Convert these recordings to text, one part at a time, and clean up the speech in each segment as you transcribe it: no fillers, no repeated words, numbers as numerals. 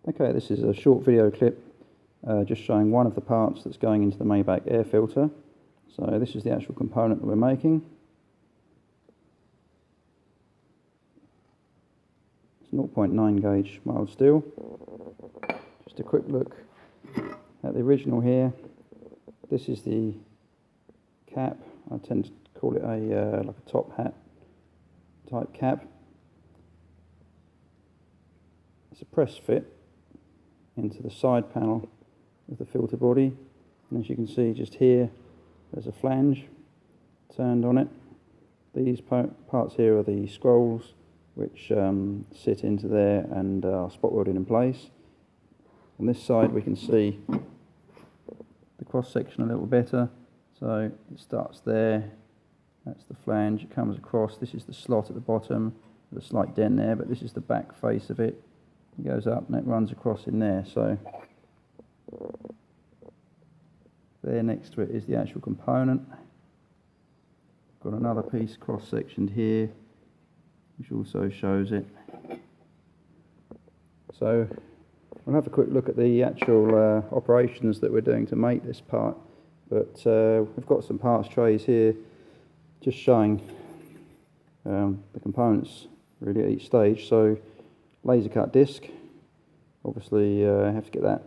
Okay, this is a short video clip just showing one of the parts that's going into the Maybach air filter. So this is the actual component that we're making. It's 0.9 gauge mild steel. Just a quick look at the original here. This is the cap. I tend to call it a like a top hat type cap. It's a press fit into the side panel of the filter body, and as you can see just here there's a flange turned on it. These parts here are the scrolls which sit into there and are spot welded in place. On this side we can see the cross section a little better, so it starts there, that's the flange, it comes across, this is the slot at the bottom, there's a slight dent there, but this is the back face of it. It goes up and it runs across in there, so there next to it is the actual component. Got another piece cross-sectioned here which also shows it. So we'll have a quick look at the actual operations that we're doing to make this part, but we've got some parts trays here just showing the components really at each stage. So laser cut disc, obviously have to get that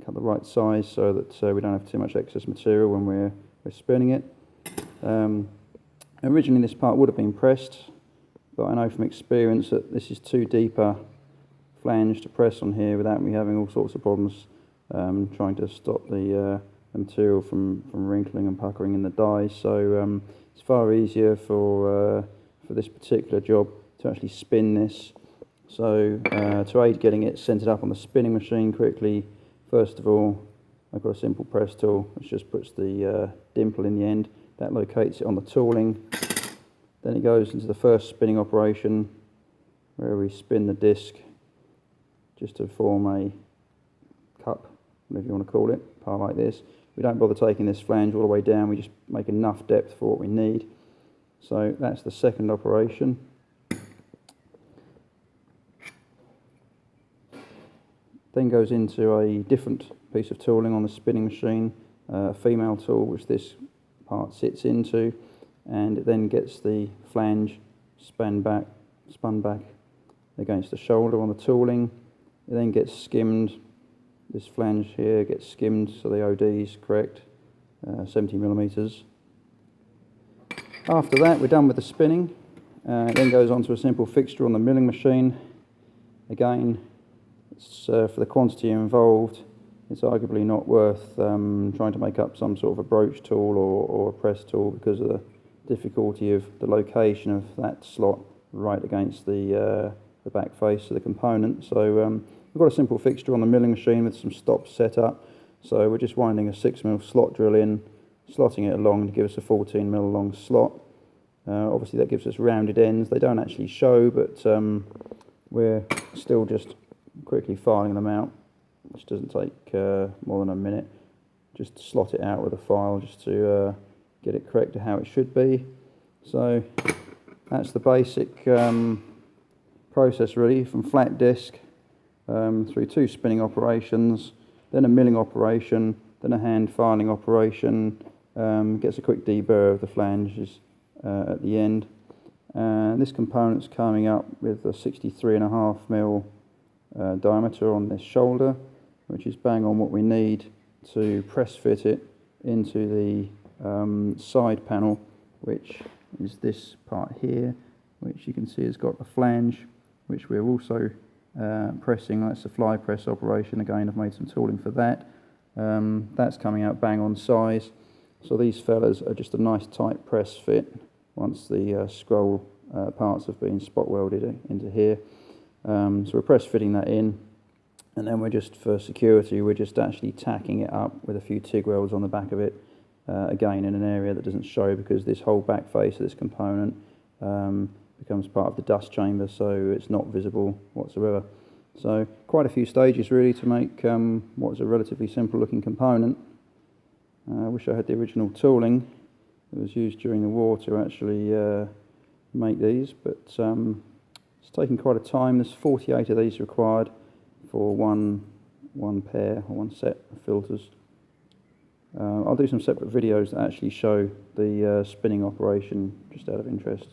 cut the right size so that we don't have too much excess material when we're spinning it. Originally this part would have been pressed, but I know from experience that this is too deep a flange to press on here without me having all sorts of problems trying to stop the material from wrinkling and puckering in the dies. So it's far easier for this particular job to actually spin this. So to aid getting it centered up on the spinning machine quickly, first of all I've got a simple press tool which just puts the dimple in the end. That locates it on the tooling. Then it goes into the first spinning operation where we spin the disc just to form a cup, whatever you want to call it, part like this. We don't bother taking this flange all the way down, we just make enough depth for what we need. So that's the second operation. Then goes into a different piece of tooling on the spinning machine, a female tool which this part sits into, and it then gets the flange spun back against the shoulder on the tooling. It then gets skimmed. This flange here gets skimmed so the OD is correct, 70 millimeters. After that we're done with the spinning. It then goes on to a simple fixture on the milling machine. Again, it's, for the quantity involved, it's arguably not worth trying to make up some sort of a broach tool or a press tool because of the difficulty of the location of that slot right against the back face of the component. So we've got a simple fixture on the milling machine with some stops set up. So we're just winding a 6mm slot drill in, slotting it along to give us a 14mm long slot. Obviously that gives us rounded ends. They don't actually show, but we're still just quickly filing them out, which doesn't take more than a minute. Just slot it out with a file just to get it correct to how it should be. So that's the basic process really, from flat disc through two spinning operations, then a milling operation, then a hand filing operation, gets a quick deburr of the flanges at the end. This component's coming up with a 63.5mm diameter on this shoulder, which is bang on what we need to press fit it into the side panel, which is this part here, which you can see has got a flange which we're also pressing. That's a fly press operation. Again, I've made some tooling for that. That's coming out bang on size. So these fellas are just a nice tight press fit once the scroll parts have been spot welded into here. So we're press fitting that in, and then we're just, for security, we're just actually tacking it up with a few TIG welds on the back of it, again in an area that doesn't show because this whole back face of this component becomes part of the dust chamber, so it's not visible whatsoever. So quite a few stages really to make what is a relatively simple looking component. I wish I had the original tooling that was used during the war to actually make these, but it's taken quite a time. There's 48 of these required for one pair or one set of filters. I'll do some separate videos that actually show the spinning operation, just out of interest.